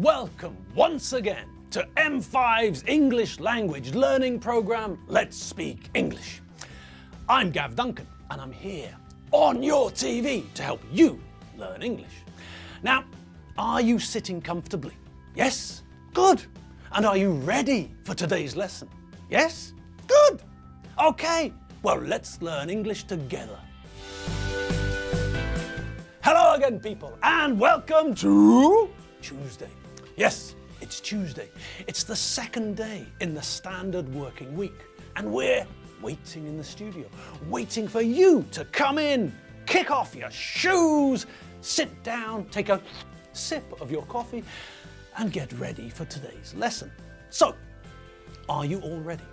Welcome once again to M5's English language learning program, Let's Speak English. I'm Gav Duncan and I'm here on your TV to help you learn English. Now, are you sitting comfortably? Yes? Good. And are you ready for today's lesson? Yes? Good. Okay, well, let's learn English together. Hello again, people, and welcome to Tuesday. Yes, it's Tuesday. It's the second day in the standard working week, and we're waiting in the studio, waiting for you to come in, kick off your shoes, sit down, take a sip of your coffee, and get ready for today's lesson. So, are you all ready?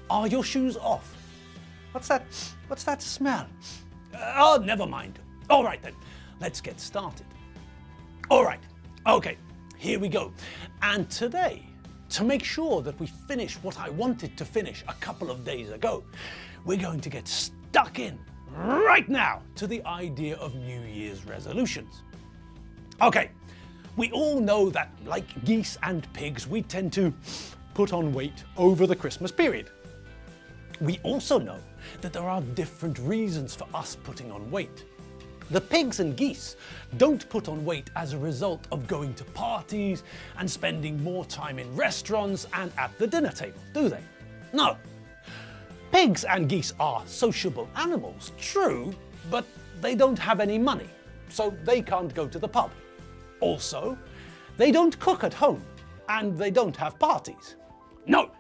Are your shoes off? What's that smell? Oh, never mind. All right then, let's get started. All right, okay, here we go. And today, to make sure that we finish what I wanted to finish a couple of days ago, we're going to get stuck in right now to the idea of New Year's resolutions. Okay, we all know that like geese and pigs, we tend to put on weight over the Christmas period. We also know that there are different reasons for us putting on weight. The pigs and geese don't put on weight as a result of going to parties and spending more time in restaurants and at the dinner table, do they? No. Pigs and geese are sociable animals, true, but they don't have any money, so they can't go to the pub. Also, they don't cook at home, and they don't have parties. No,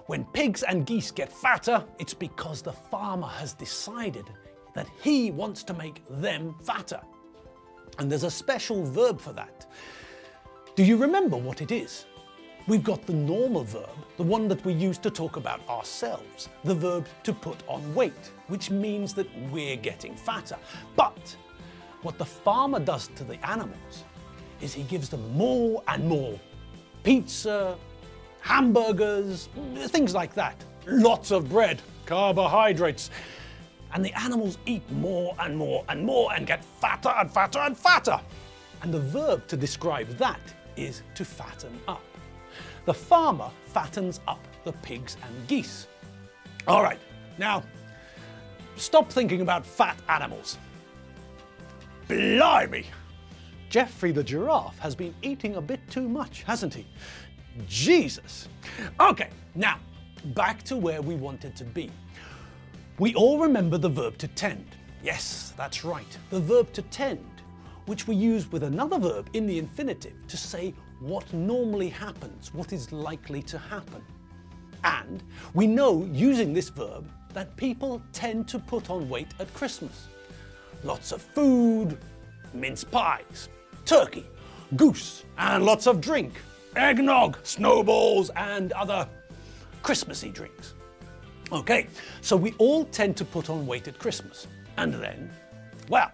when pigs and geese get fatter, it's because the farmer has decided that he wants to make them fatter. And there's a special verb for that. Do you remember what it is? We've got the normal verb, the one that we use to talk about ourselves, the verb to put on weight, which means that we're getting fatter. But what the farmer does to the animals is he gives them more and more pizza, hamburgers, things like that. Lots of bread, carbohydrates. And the animals eat more and more and more and get fatter and fatter and fatter. And the verb to describe that is to fatten up. The farmer fattens up the pigs and geese. All right, now stop thinking about fat animals. Blimey! Geoffrey the giraffe has been eating a bit too much, hasn't he? Jesus! Okay, now back to where we wanted to be. We all remember the verb to tend. Yes, that's right, the verb to tend, which we use with another verb in the infinitive to say what normally happens, what is likely to happen. And we know, using this verb, that people tend to put on weight at Christmas. Lots of food, mince pies, turkey, goose, and lots of drink, eggnog, snowballs, and other Christmassy drinks. Okay, so we all tend to put on weight at Christmas. And then, well,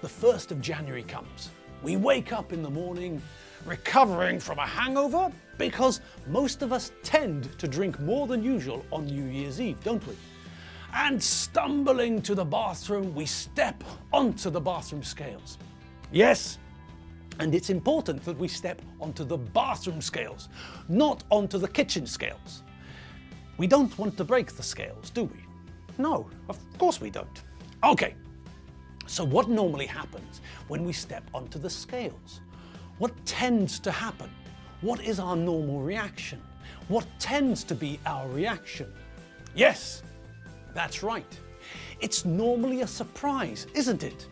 the 1st of January comes. We wake up in the morning recovering from a hangover because most of us tend to drink more than usual on New Year's Eve, don't we? And stumbling to the bathroom, we step onto the bathroom scales. Yes, and it's important that we step onto the bathroom scales, not onto the kitchen scales. We don't want to break the scales, do we? No, of course we don't. Okay, so what normally happens when we step onto the scales? What tends to happen? What is our normal reaction? What tends to be our reaction? Yes, that's right. It's normally a surprise, isn't it?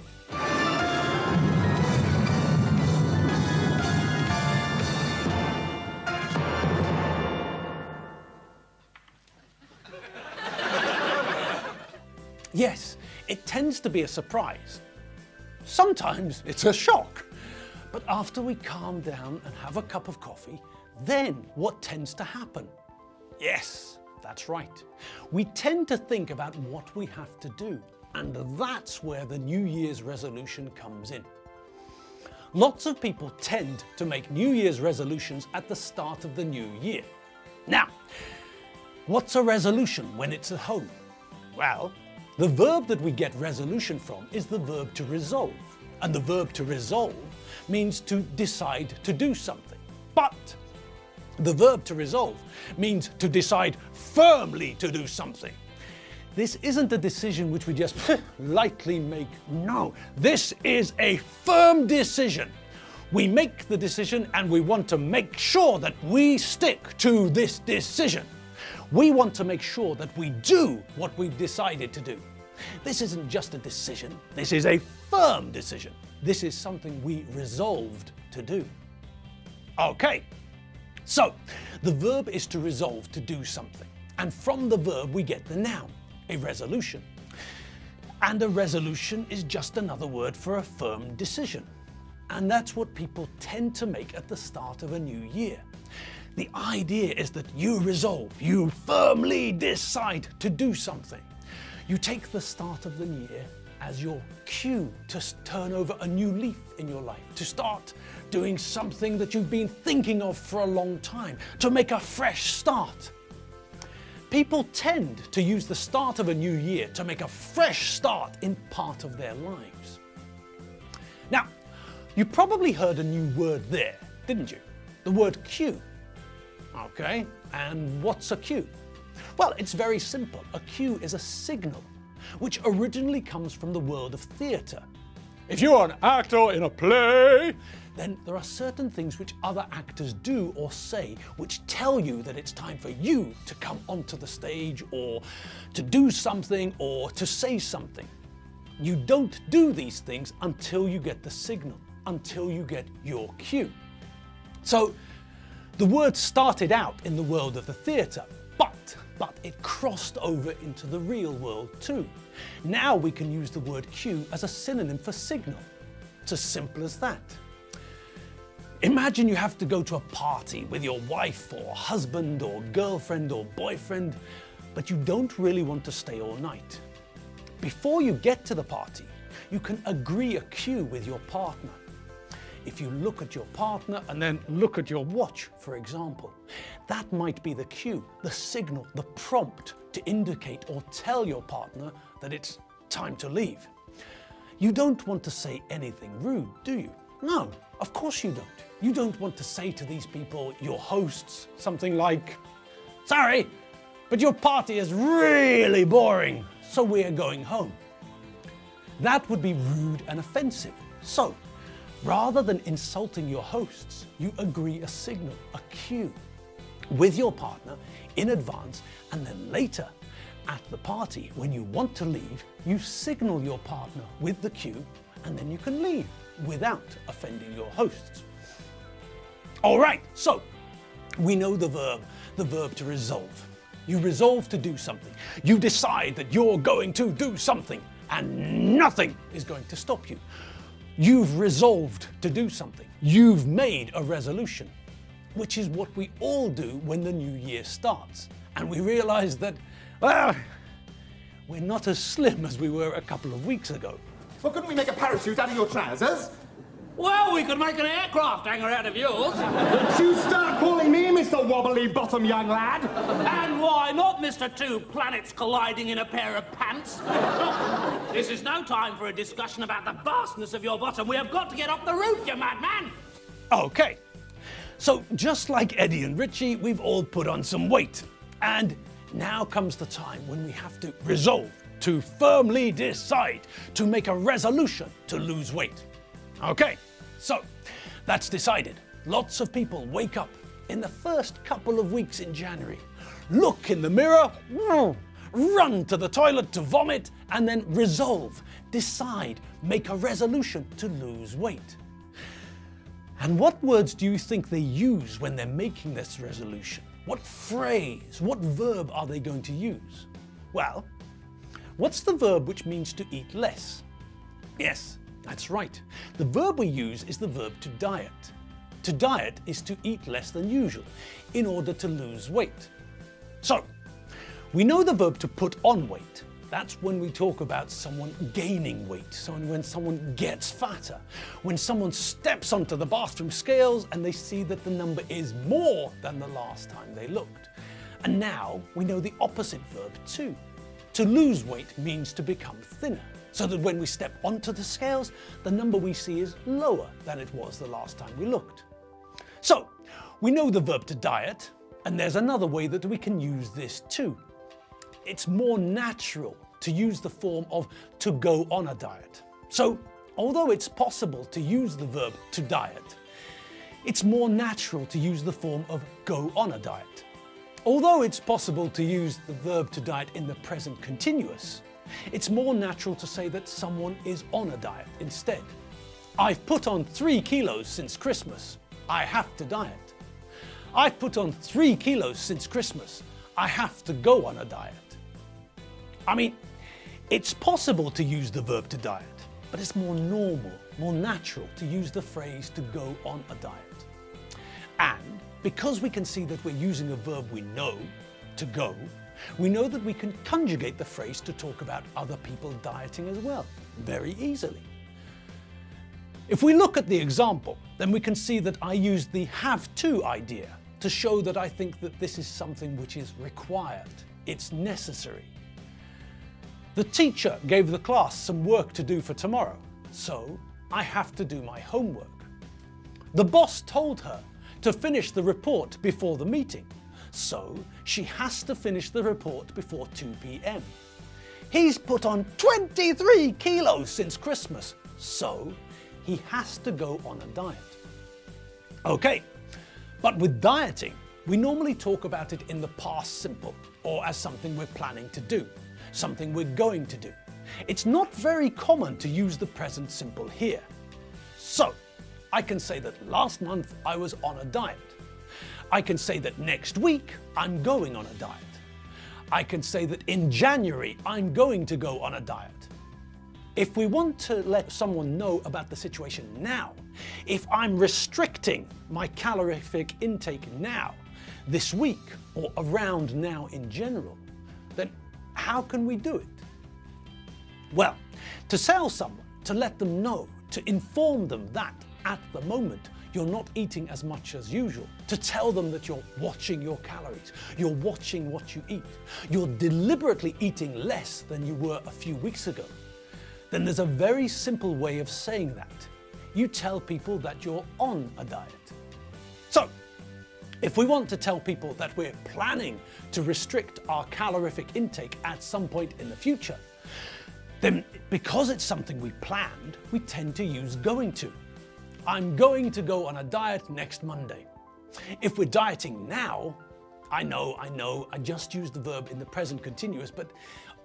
Yes, it tends to be a surprise. Sometimes it's a shock. But after we calm down and have a cup of coffee, then what tends to happen? Yes, that's right. We tend to think about what we have to do, and that's where the New Year's resolution comes in. Lots of people tend to make New Year's resolutions at the start of the new year. Now, what's a resolution when it's at home? Well, the verb that we get resolution from is the verb to resolve. And the verb to resolve means to decide to do something. But the verb to resolve means to decide firmly to do something. This isn't a decision which we just lightly make. No, this is a firm decision. We make the decision and we want to make sure that we stick to this decision. We want to make sure that we do what we've decided to do. This isn't just a decision, this is a firm decision. This is something we resolved to do. Okay, so the verb is to resolve to do something. And from the verb we get the noun, a resolution. And a resolution is just another word for a firm decision. And that's what people tend to make at the start of a new year. The idea is that you resolve, you firmly decide to do something. You take the start of the year as your cue to turn over a new leaf in your life, to start doing something that you've been thinking of for a long time, to make a fresh start. People tend to use the start of a new year to make a fresh start in part of their lives. Now, you probably heard a new word there, didn't you? The word cue. Okay, and what's a cue? Well, it's very simple. A cue is a signal, which originally comes from the world of theatre. If you're an actor in a play, then there are certain things which other actors do or say which tell you that it's time for you to come onto the stage or to do something or to say something. You don't do these things until you get the signal, until you get your cue. So the word started out in the world of the theatre, but it crossed over into the real world too. Now we can use the word cue as a synonym for signal. It's as simple as that. Imagine you have to go to a party with your wife or husband or girlfriend or boyfriend, but you don't really want to stay all night. Before you get to the party, you can agree a cue with your partner. If you look at your partner and then look at your watch, for example, that might be the cue, the signal, the prompt to indicate or tell your partner that it's time to leave. You don't want to say anything rude, do you? No, of course you don't. You don't want to say to these people, your hosts, something like, "Sorry, but your party is really boring, so we're going home." That would be rude and offensive. So, rather than insulting your hosts, you agree a signal, a cue, with your partner in advance, and then later, at the party, when you want to leave, you signal your partner with the cue, and then you can leave without offending your hosts. All right, so we know the verb to resolve. You resolve to do something. You decide that you're going to do something, and nothing is going to stop you. You've resolved to do something. You've made a resolution, which is what we all do when the new year starts. And we realize that, well, we're not as slim as we were a couple of weeks ago. Well, couldn't we make a parachute out of your trousers? Well, we could make an aircraft hanger out of yours. Don't you start calling me Mr. Wobbly Bottom, young lad. And why not, Mr. Two Planets Colliding in a Pair of Pants? Look, this is no time for a discussion about the vastness of your bottom. We have got to get off the roof, you madman! Okay, so just like Eddie and Richie, we've all put on some weight. And now comes the time when we have to resolve, to firmly decide, to make a resolution to lose weight. Okay, so that's decided. Lots of people wake up in the first couple of weeks in January, look in the mirror, run to the toilet to vomit, and then resolve, decide, make a resolution to lose weight. And what words do you think they use when they're making this resolution? What phrase, what verb are they going to use? Well, what's the verb which means to eat less? Yes, that's right. The verb we use is the verb to diet. To diet is to eat less than usual in order to lose weight. So, we know the verb to put on weight. That's when we talk about someone gaining weight. So when someone gets fatter, when someone steps onto the bathroom scales and they see that the number is more than the last time they looked. And now we know the opposite verb too. To lose weight means to become thinner, so that when we step onto the scales, the number we see is lower than it was the last time we looked. So, We know the verb to diet, and there's another way that we can use this too. It's more natural to use the form of to go on a diet. So, although it's possible to use the verb to diet, it's more natural to use the form of go on a diet. Although it's possible to use the verb to diet in the present continuous, it's more natural to say that someone is on a diet instead. I've put on 3 kilos since Christmas. I have to diet. I've put on 3 kilos since Christmas. I have to go on a diet. I mean, it's possible to use the verb to diet, but it's more normal, more natural to use the phrase to go on a diet. And because we can see that we're using a verb we know, to go, we know that we can conjugate the phrase to talk about other people dieting as well, very easily. If we look at the example, then we can see that I used the have to idea to show that I think that this is something which is required, it's necessary. The teacher gave the class some work to do for tomorrow, so I have to do my homework. The boss told her to finish the report before the meeting, so she has to finish the report before 2 p.m. He's put on 23 kilos since Christmas, so he has to go on a diet. Okay, but with dieting, we normally talk about it in the past simple, or as something we're planning to do, something we're going to do. It's not very common to use the present simple here. So, I can say that last month I was on a diet. I can say that next week I'm going on a diet. I can say that in January I'm going to go on a diet. If we want to let someone know about the situation now, if I'm restricting my calorific intake now, this week, or around now in general, then how can we do it? Well, to tell someone, to let them know, to inform them that at the moment you're not eating as much as usual, to tell them that you're watching your calories, you're watching what you eat, you're deliberately eating less than you were a few weeks ago, then there's a very simple way of saying that. You tell people that you're on a diet. So, if we want to tell people that we're planning to restrict our calorific intake at some point in the future, then because it's something we planned, we tend to use going to. I'm going to go on a diet next Monday. If we're dieting now, I know, I just used the verb in the present continuous, but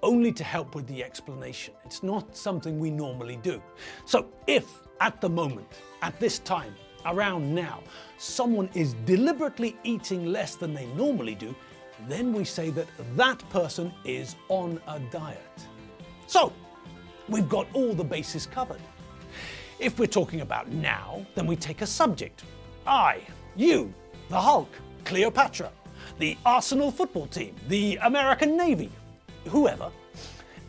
only to help with the explanation. It's not something we normally do. So if at the moment, at this time, around now, someone is deliberately eating less than they normally do, then we say that that person is on a diet. So, we've got all the bases covered. If we're talking about now, then we take a subject. I, you, the Hulk, Cleopatra, the Arsenal football team, the American Navy, whoever.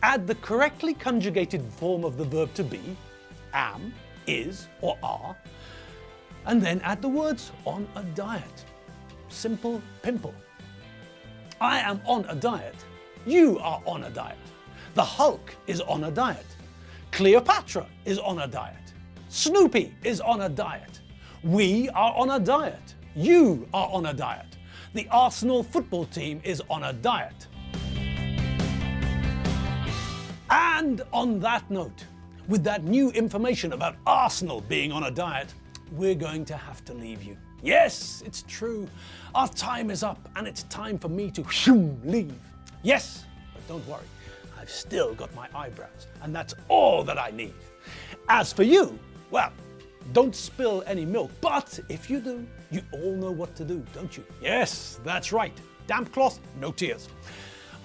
Add the correctly conjugated form of the verb to be, am, is, or are, and then add the words on a diet. Simple pimple. I am on a diet. You are on a diet. The Hulk is on a diet. Cleopatra is on a diet. Snoopy is on a diet. We are on a diet. You are on a diet. The Arsenal football team is on a diet. And on that note, with that new information about Arsenal being on a diet, we're going to have to leave you. Yes, it's true. Our time is up and it's time for me to leave. Yes, but don't worry. I've still got my eyebrows and that's all that I need. As for you, well, don't spill any milk, but if you do, you all know what to do, don't you? Yes, that's right. Damp cloth, no tears.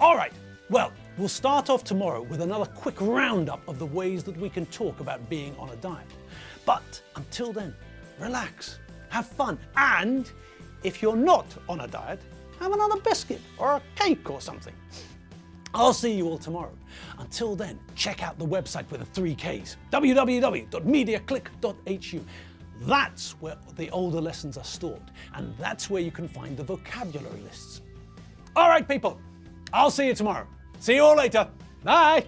All right, well, we'll start off tomorrow with another quick roundup of the ways that we can talk about being on a diet. But until then, relax, have fun, and if you're not on a diet, have another biscuit or a cake or something. I'll see you all tomorrow. Until then, check out the website with the 3 Ks, www.mediaclick.hu. That's where the older lessons are stored, and that's where you can find the vocabulary lists. All right, people, I'll see you tomorrow. See you all later. Bye.